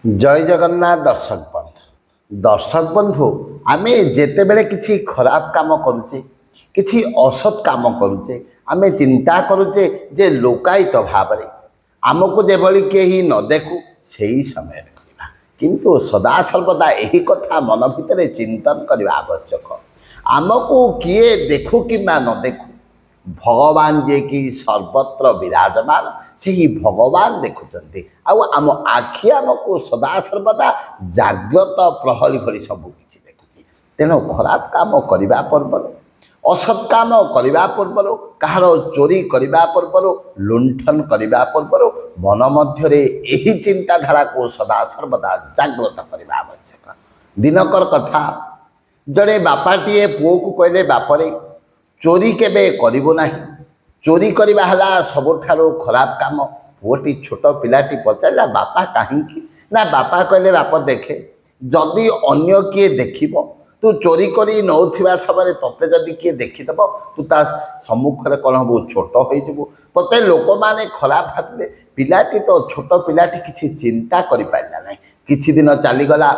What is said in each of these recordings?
जय जगन्नाथ दर्शक बंधु आमे जेते बेले किछि खराब काम करुचे किछि असत काम करुचे आमे चिंता करुचे जे लोकायित भाव रे आमको जेभली केही न देखु सेही समय करबा किंतु सदा सर्वदा एही कथा मन भितरे चिंतन करबा आवश्यक। आमको किए देखु किंबा न देखु भगवान जे कि सर्वत्र विराजमान से ही भगवान देखुंट आम आखि आमको सदा सर्वदा जाग्रत प्रहरी भली सबू किसी देखुची। तेणु खराब काम करने पूर्वर असत काम करने पूर्वर कहार चोरी करने पूर्वर लुंठन करने पूर्वर मन मध्य यही चिंताधारा को सदा सर्वदा जाग्रत करने आवश्यक। दिनकर कथा जड़े बापाटे पुओ को कहले बापरे चोरी केबे करिबो नाही, चोरी करवा हला सबुठारो खराब काम। पुओटी छोट पिलाटी पचारा बापा कहीं ना बापा कहले बाप देखे जदि अन्य किए देखिबो तू चोरी करी नौथिबा समय तते जदि किए देखिदेब तू ता सम्मुखरे कौन हबो छोट हो जिवो तते लोक माने खराब भाबे। पिलाटी तो छोट पिलाटी किछि चिंता करि पाइला नाही। किछि दिन चली गला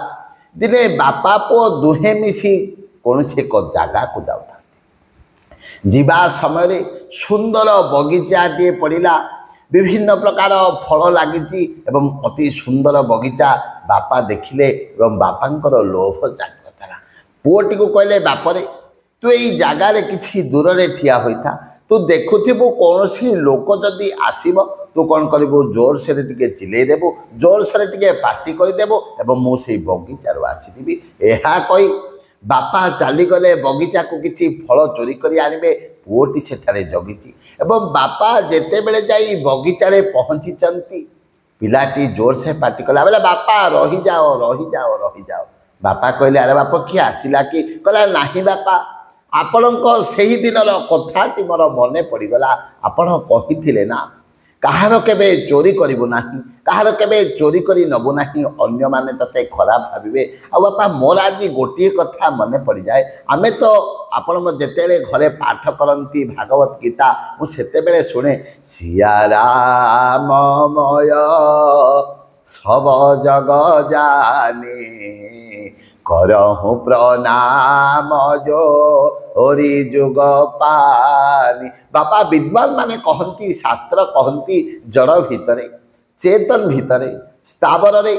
दिने बापा पो दुहे मिसी कोनसे एक जागा को जाउता जीवा समय सुंदर बगीचाटे पड़ा विभिन्न प्रकार फल लगी एवं अति सुंदर बगीचा बापा देखिले एवं बापांकर लोभ जागृत है। पुओटी को कहले बापरे तू यही जगार किसी दूर रे ठिया होता तू देखुबू कौन सी लोक जदि आसब तू कौन करू जोर से टिके चिलेदेबू जोर से टिके पार्टी करदेबू एवं मुझे बगीचार आसबि। यह कही बापा चलीगले बगीचा को किसी फल चोरी कर आनबे पुओटी सेठारे जगिची एवं बापा जेते बेले जाई बगीचा रे पहुंची पिलाटी जोर से पार्टी कला बोले बापा रही जाओ रही जाओ रही जाओ। बापा कहले अरे बापा किए आसला कि कहला नहीं बापा आपणकर सही दिन कथाटी मोर मन पड़गला आपण कही ना कहार केबे चोरी करिबो नाही कहार केबे चोरी करी नबो नाही अन्य माने तते खराब भाबिबे। आ बापा मोर आज गोटे कथा मन पड़ जाए आमे तो आपण जेतेले घरे पाठ करंती भागवत गीता मु सेते बेले सुने सिया राममय सब जग जाने करहु प्रणाम जो ओरी जुग पानी। बापा विद्वान माने कहती शास्त्र कहती जड़ भितरे चेतन भितरे स्थावर रे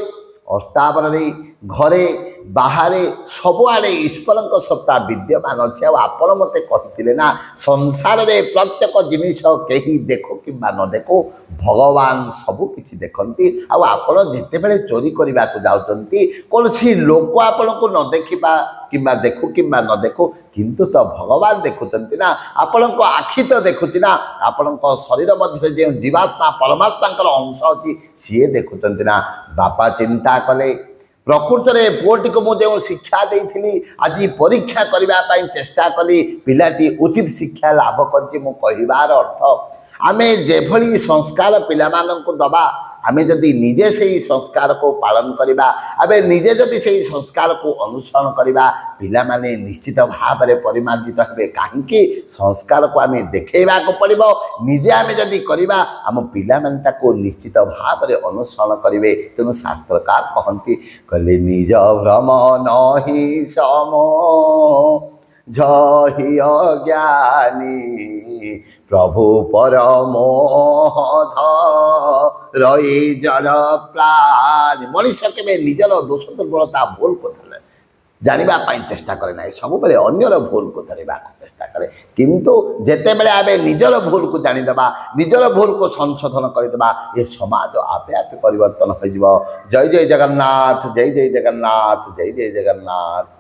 अस्थावर रे घरे बाहरे सबुआड़े ईश्वर सत्ता विद्यमान अच्छे। आपण मते कहते ना संसार रे प्रत्येक जिनिस कहीं देखो कि न देखो भगवान सबू किछि देखती। आपण जिते बेले चोरी करने को जाउचंती कौन सी लोक आपण को न देखा कि देखू कि न देखू किंतु तो भगवान देखुंट ना आपण को आखि तो देखुची ना आपण शरीर मध्य जो जीवात्मा परमात्मा अंश अच्छी सी देखुंट ना। बापा चिंता कले प्रकृत में पुओटी को मुझे शिक्षा देती आज परीक्षा करने चेष्टा कली पिलाटी उचित शिक्षा लाभ कर अर्थ आमे जेभली संस्कार पिला माननकु दबा आमे जदि निजे से ही संस्कार को पालन करिबा आबे निजे जदि से ही संस्कार को अनुसरण करिबा पिला माने निश्चित भाव में परिमार्जित हेबे। काहेकि संस्कार को आमे देखेबा को पड़िबो निजे आमे जदि करिबा आम पिला माने ताको निश्चित भाव में अनुसरण करिवे। तेणु शास्त्रकार कहती कहले निज भ्रम नहि समो जहि अज्ञानी प्रभु परमोध रही जड़ प्राणी। मनीष के निजर दोष दुर्बलता भूल को जानवाई चेष्टा करे ना सब बेले अन्यर भूल को धरवा चेष्टा करे किंतु जेते बेले आमे निजर भूल को जानीदेबा निजर भूल को संशोधन करदेबा ये समाज आपे आपे परिवर्तन हो। जय जय जगन्नाथ जय जय जगन्नाथ जय जय जगन्नाथ।